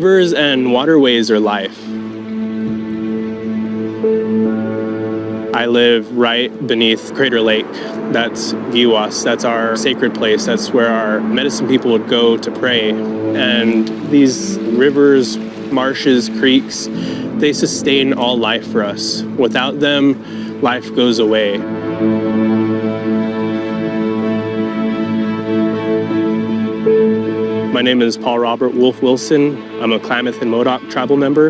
Rivers and waterways are life. I live right beneath Crater Lake. That's Giwas. That's our sacred place. That's where our medicine people would go to pray. And these rivers, marshes, creeks, they sustain all life for us. Without them, life goes away. My name is Paul Robert Wolf Wilson. I'm a Klamath and Modoc tribal member,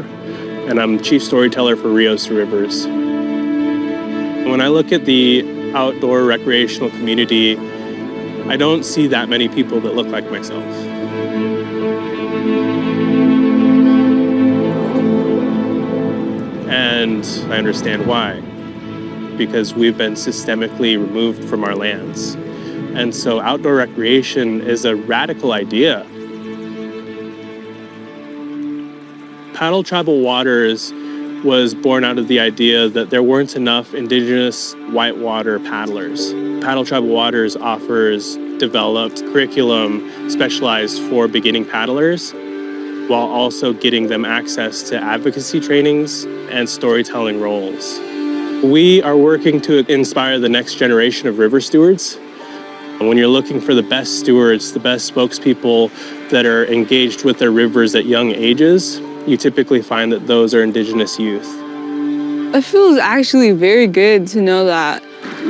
and I'm chief storyteller for Rios to Rivers. When I look at the outdoor recreational community, I don't see that many people that look like myself. And I understand why. Because we've been systemically removed from our lands. And so outdoor recreation is a radical idea. Paddle Tribal Waters was born out of the idea that there weren't enough indigenous whitewater paddlers. Paddle Tribal Waters offers developed curriculum specialized for beginning paddlers, while also getting them access to advocacy trainings and storytelling roles. We are working to inspire the next generation of river stewards. When you're looking for the best stewards, the best spokespeople that are engaged with their rivers at young ages, you typically find that those are indigenous youth. It feels actually very good to know that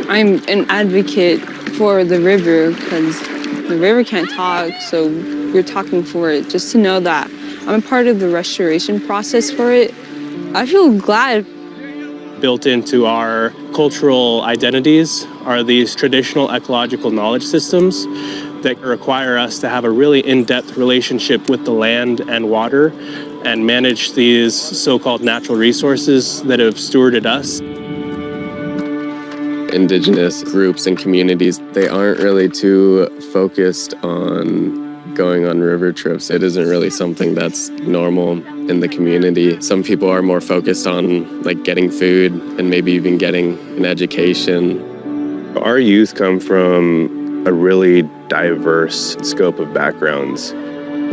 I'm an advocate for the river, because the river can't talk, so we're talking for it. Just to know that I'm a part of the restoration process for it, I feel glad. Built into our cultural identities are these traditional ecological knowledge systems that require us to have a really in-depth relationship with the land and water and manage these so-called natural resources that have stewarded us. Indigenous groups and communities, they aren't really too focused on going on river trips. It isn't really something that's normal in the community. Some people are more focused on getting food and maybe even getting an education. Our youth come from a really diverse scope of backgrounds.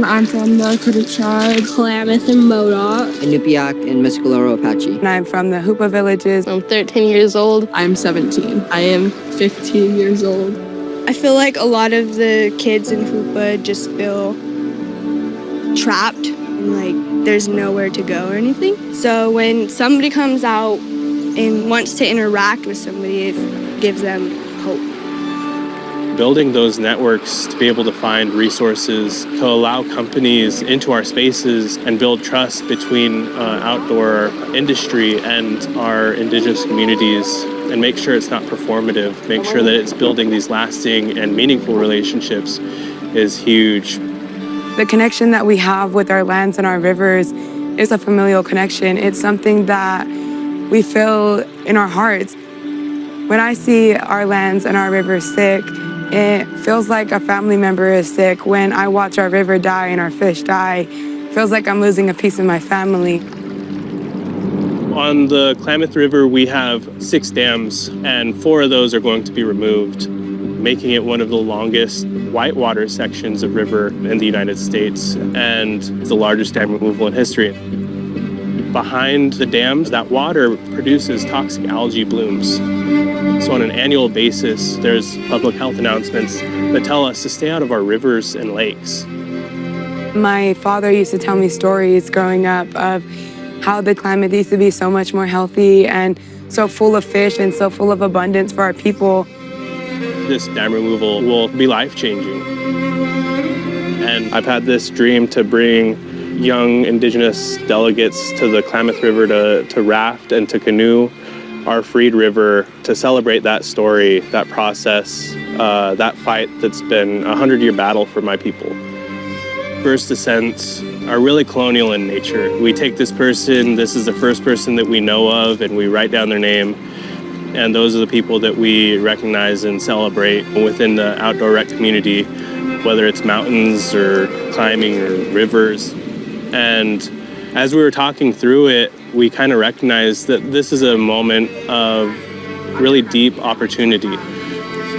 I'm from the Dakota tribe, Klamath and Modoc. Inupiaq and Mescalero Apache. And I'm from the Hoopa villages. I'm 13 years old. I'm 17. I am 15 years old. I feel like a lot of the kids in Hoopa just feel trapped, like there's nowhere to go or anything. So when somebody comes out and wants to interact with somebody, it gives them hope. Building those networks to be able to find resources, to allow companies into our spaces and build trust between outdoor industry and our indigenous communities, and make sure it's not performative, make sure that it's building these lasting and meaningful relationships is huge. The connection that we have with our lands and our rivers is a familial connection. It's something that we feel in our hearts. When I see our lands and our rivers sick, it feels like a family member is sick. When I watch our river die and our fish die, it feels like I'm losing a piece of my family. On the Klamath River, we have 6 dams, and 4 of those are going to be removed, making it one of the longest whitewater sections of river in the United States, and the largest dam removal in history. Behind the dams, that water produces toxic algae blooms. So on an annual basis, there's public health announcements that tell us to stay out of our rivers and lakes. My father used to tell me stories growing up of how the Klamath used to be so much more healthy and so full of fish and so full of abundance for our people. This dam removal will be life-changing. And I've had this dream to bring young indigenous delegates to the Klamath River to raft and to canoe our freed river, to celebrate that story, that process, that fight that's been a 100-year battle for my people. First descents are really colonial in nature. We take this person, this is the first person that we know of, and we write down their name. And those are the people that we recognize and celebrate within the outdoor rec community, whether it's mountains or climbing or rivers. And as we were talking through it, we kind of recognized that this is a moment of really deep opportunity.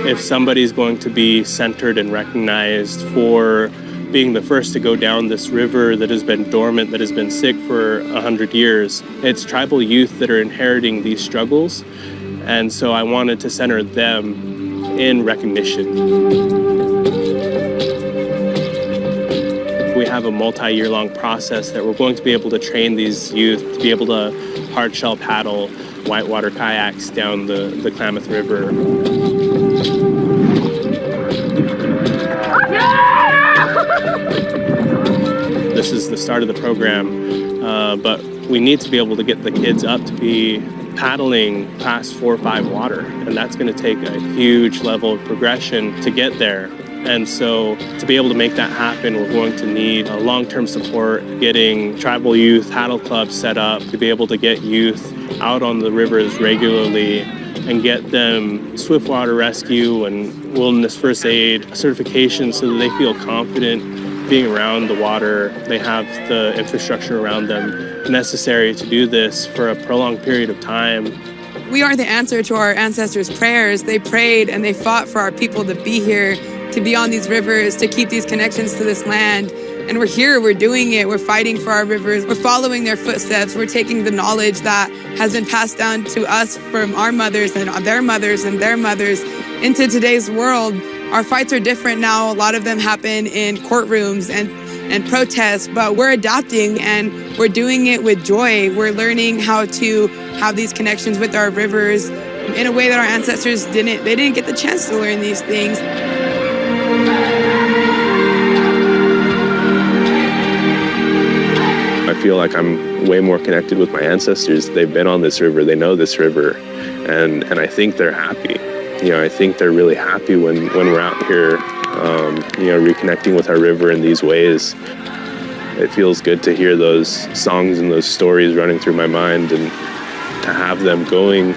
If somebody's going to be centered and recognized for being the first to go down this river that has been dormant, that has been sick for 100 years. It's tribal youth that are inheriting these struggles, and so I wanted to center them in recognition. We have a multi-year-long process that we're going to be able to train these youth to be able to hard shell paddle whitewater kayaks down the Klamath River. This is the start of the program, but we need to be able to get the kids up to be paddling past 4 or 5 water, and that's going to take a huge level of progression to get there. And so to be able to make that happen, we're going to need long-term support, getting tribal youth paddle clubs set up to be able to get youth out on the rivers regularly and get them swiftwater rescue and wilderness first aid certification so that they feel confident being around the water. They have the infrastructure around them necessary to do this for a prolonged period of time. We are the answer to our ancestors' prayers. They prayed and they fought for our people to be here, to be on these rivers, to keep these connections to this land. And we're here, we're doing it, we're fighting for our rivers, we're following their footsteps, we're taking the knowledge that has been passed down to us from our mothers and their mothers and their mothers into today's world. Our fights are different now. A lot of them happen in courtrooms and protests, but we're adapting and we're doing it with joy. We're learning how to have these connections with our rivers in a way that our ancestors didn't. They didn't get the chance to learn these things. I feel like I'm way more connected with my ancestors. They've been on this river, they know this river, and I think they're happy. I think they're really happy when we're out here, reconnecting with our river in these ways. It feels good to hear those songs and those stories running through my mind, and to have them going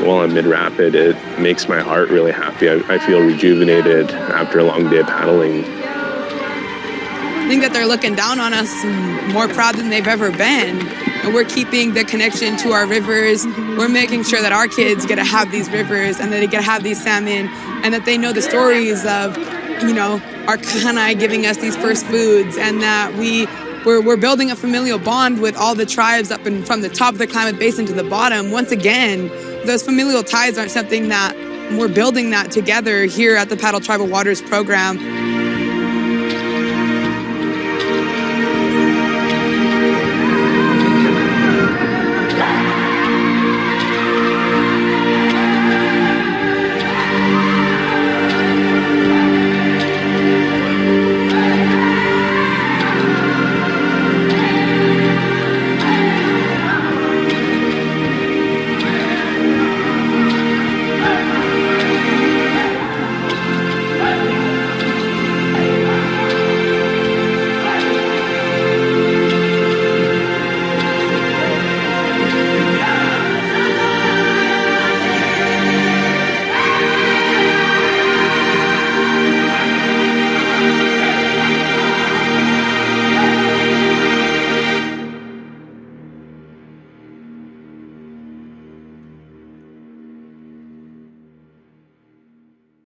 while I'm mid-rapid, it makes my heart really happy. I feel rejuvenated after a long day of paddling. I think that they're looking down on us more proud than they've ever been. And we're keeping the connection to our rivers. We're making sure that our kids get to have these rivers and that they get to have these salmon and that they know the stories of, our kanai giving us these first foods, and that we're building a familial bond with all the tribes up and from the top of the Klamath Basin to the bottom. Once again, those familial ties aren't something that we're building that together here at the Paddle Tribal Waters program.